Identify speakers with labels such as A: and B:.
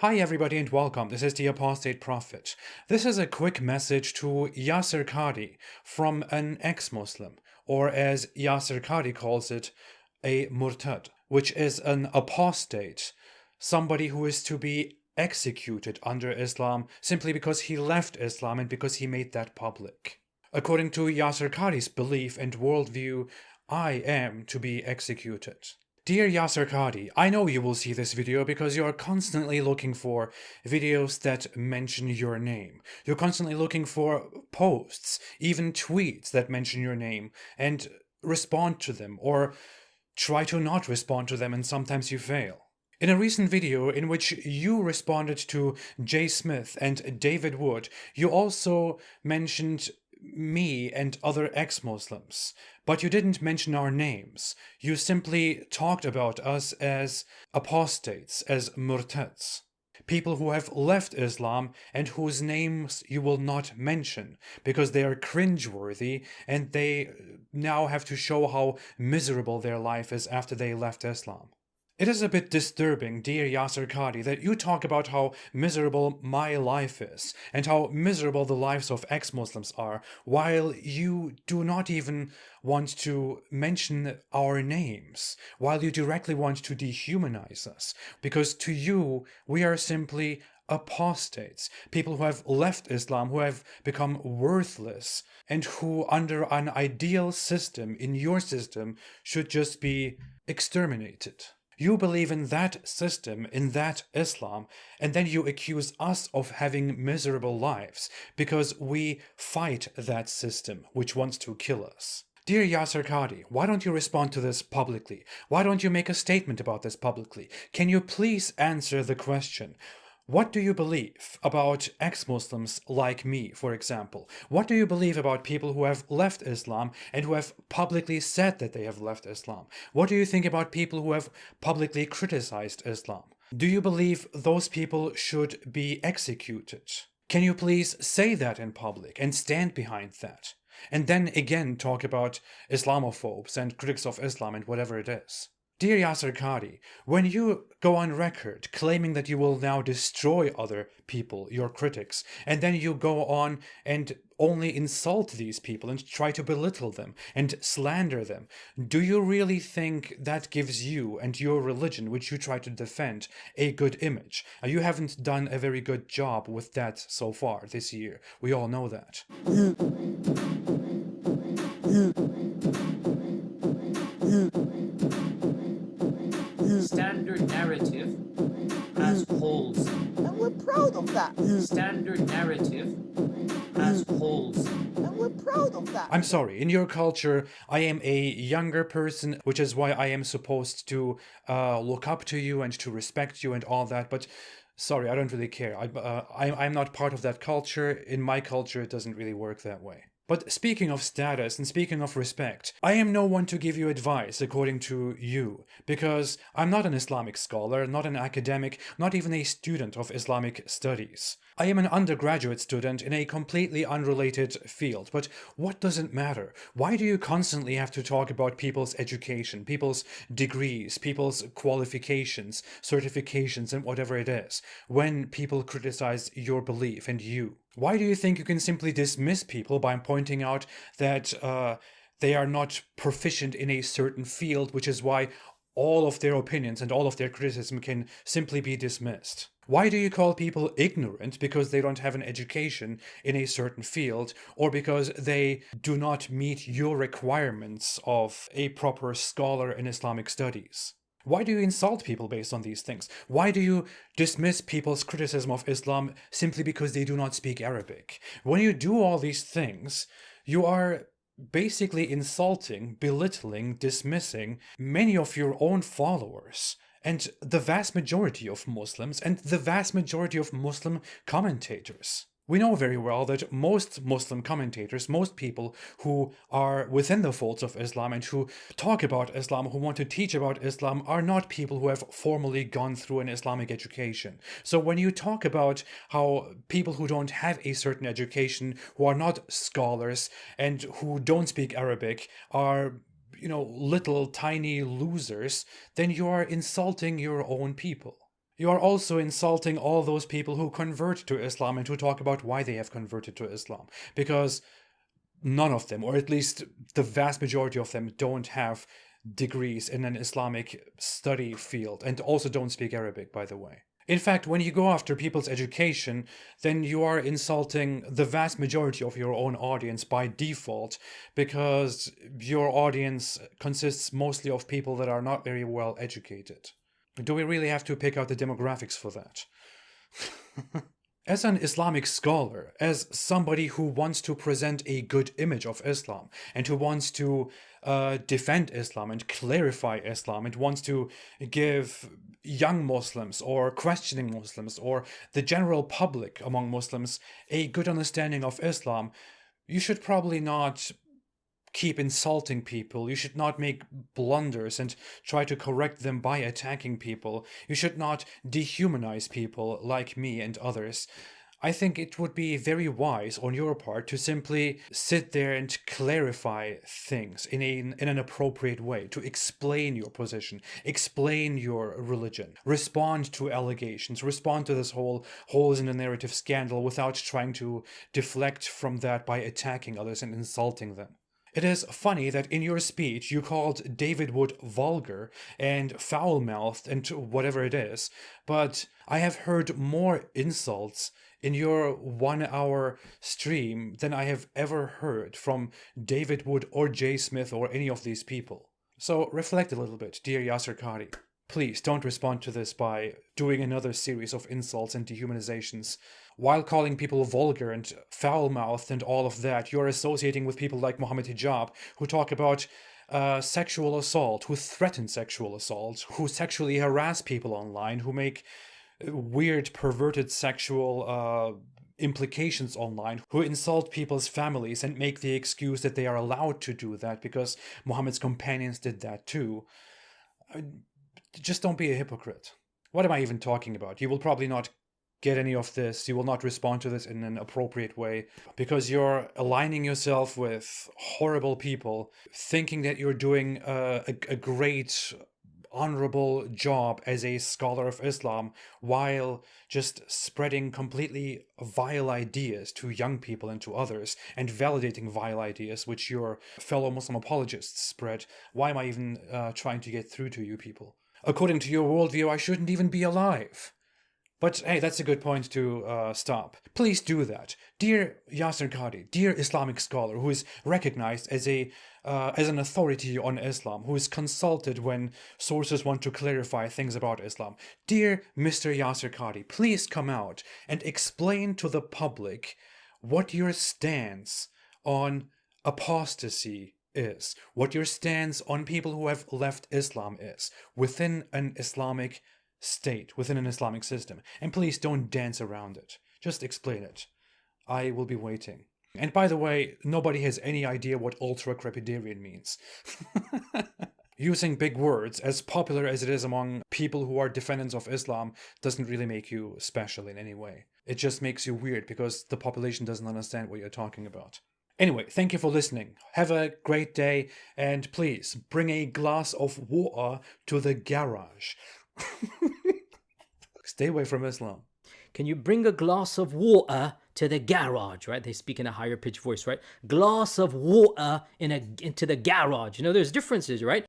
A: Hi everybody and welcome. This is the Apostate Prophet. This is a quick message to Yasir Qadhi from an ex-Muslim, or as Yasir Qadhi calls it, a murtad, which is an apostate, somebody who is to be executed under Islam simply because he left Islam and because he made that public. According to Yasir Qadhi's belief and worldview, I am to be executed. Dear Yasir Qadhi, I know you will see this video because you are constantly looking for videos that mention your name. You're constantly looking for posts, even tweets that mention your name, and respond to them, or try to not respond to them, and sometimes you fail. In a recent video in which you responded to Jay Smith and David Wood, you also mentioned me and other ex-Muslims, but you didn't mention our names. You simply talked about us as apostates, as murtads, people who have left Islam and whose names you will not mention because they are cringeworthy and they now have to show how miserable their life is after they left Islam. It is a bit disturbing, dear Yasir Qadhi, that you talk about how miserable my life is and how miserable the lives of ex-Muslims are, while you do not even want to mention our names, while you directly want to dehumanize us, because to you we are simply apostates, people who have left Islam, who have become worthless, and who under an ideal system, in your system, should just be exterminated. You believe in that system, in that Islam, and then you accuse us of having miserable lives because we fight that system which wants to kill us. Dear Yasir Qadhi, why don't you respond to this publicly? Why don't you make a statement about this publicly? Can you please answer the question? What do you believe about ex-Muslims like me, for example? What do you believe about people who have left Islam and who have publicly said that they have left Islam? What do you think about people who have publicly criticized Islam? Do you believe those people should be executed? Can you please say that in public and stand behind that? And then again talk about Islamophobes and critics of Islam and whatever it is. Dear Yasir Qadhi, when you go on record claiming that you will now destroy other people, your critics, and then you go on and only insult these people and try to belittle them and slander them, do you really think that gives you and your religion, which you try to defend, a good image? You haven't done a very good job with that so far this year. We all know that.
B: Standard narrative has holes.
C: And we're proud of that.
B: Standard narrative has holes.
C: And we're proud of that.
A: I'm sorry, in your culture, I am a younger person, which is why I am supposed to look up to you and to respect you and all that, but sorry, I don't really care. I'm not part of that culture. In my culture, it doesn't really work that way. But speaking of status and speaking of respect, I am no one to give you advice according to you, because I'm not an Islamic scholar, not an academic, not even a student of Islamic studies. I am an undergraduate student in a completely unrelated field, but what does it matter? Why do you constantly have to talk about people's education, people's degrees, people's qualifications, certifications, and whatever it is, when people criticize your belief and you? Why do you think you can simply dismiss people by pointing out that they are not proficient in a certain field, which is why all of their opinions and all of their criticism can simply be dismissed? Why do you call people ignorant because they don't have an education in a certain field, or because they do not meet your requirements of a proper scholar in Islamic studies? Why do you insult people based on these things? Why do you dismiss people's criticism of Islam simply because they do not speak Arabic? When you do all these things, you are basically insulting, belittling, dismissing many of your own followers, and the vast majority of Muslims, and the vast majority of Muslim commentators. We know very well that most Muslim commentators, most people who are within the folds of Islam and who talk about Islam, who want to teach about Islam, are not people who have formally gone through an Islamic education. So when you talk about how people who don't have a certain education, who are not scholars and who don't speak Arabic, are little tiny losers, then you are insulting your own people. You are also insulting all those people who convert to Islam and who talk about why they have converted to Islam. Because none of them, or at least the vast majority of them, don't have degrees in an Islamic study field and also don't speak Arabic, by the way. In fact, when you go after people's education, then you are insulting the vast majority of your own audience by default, because your audience consists mostly of people that are not very well educated. Do we really have to pick out the demographics for that? As an Islamic scholar, as somebody who wants to present a good image of Islam and who wants to defend Islam and clarify Islam and wants to give young Muslims or questioning Muslims or the general public among Muslims a good understanding of Islam, you should probably not keep insulting people. You should not make blunders and try to correct them by attacking people. You should not dehumanize people like me and others. I think it would be very wise on your part to simply sit there and clarify things in an appropriate way, to explain your position, explain your religion, respond to allegations, respond to this whole holes in the narrative scandal without trying to deflect from that by attacking others and insulting them. It is funny that in your speech you called David Wood vulgar and foul-mouthed and whatever it is, but I have heard more insults in your 1 hour stream than I have ever heard from David Wood or Jay Smith or any of these people. So reflect a little bit, dear Yasir Qadhi. Please don't respond to this by doing another series of insults and dehumanizations. While calling people vulgar and foul-mouthed and all of that, you're associating with people like Mohammed Hijab, who talk about sexual assault, who threaten sexual assault, who sexually harass people online, who make weird, perverted sexual implications online, who insult people's families and make the excuse that they are allowed to do that because Muhammad's companions did that too. Just don't be a hypocrite. What am I even talking about? You will probably not get any of this. You will not respond to this in an appropriate way because you're aligning yourself with horrible people, thinking that you're doing a great, honorable job as a scholar of Islam while just spreading completely vile ideas to young people and to others and validating vile ideas which your fellow Muslim apologists spread. Why am I even trying to get through to you people? According to your worldview, I shouldn't even be alive. But hey, that's a good point to stop. Please do that. Dear Yasir Qadhi, dear Islamic scholar who is recognized as an authority on Islam, who is consulted when sources want to clarify things about Islam. Dear Mr. Yasir Qadhi, please come out and explain to the public what your stance on apostasy is, what your stance on people who have left Islam is within an Islamic state, within an Islamic system. And please don't dance around it. Just explain it. I will be waiting. And by the way, nobody has any idea what ultra-crepidarian means. Using big words, as popular as it is among people who are defendants of Islam, doesn't really make you special in any way. It just makes you weird because the population doesn't understand what you're talking about. Anyway, thank you for listening. Have a great day, and please bring a glass of water to the garage. Stay away from Islam.
D: Can you bring a glass of water to the garage, right? They speak in a higher pitched voice, right? Glass of water into the garage. You know, there's differences, right?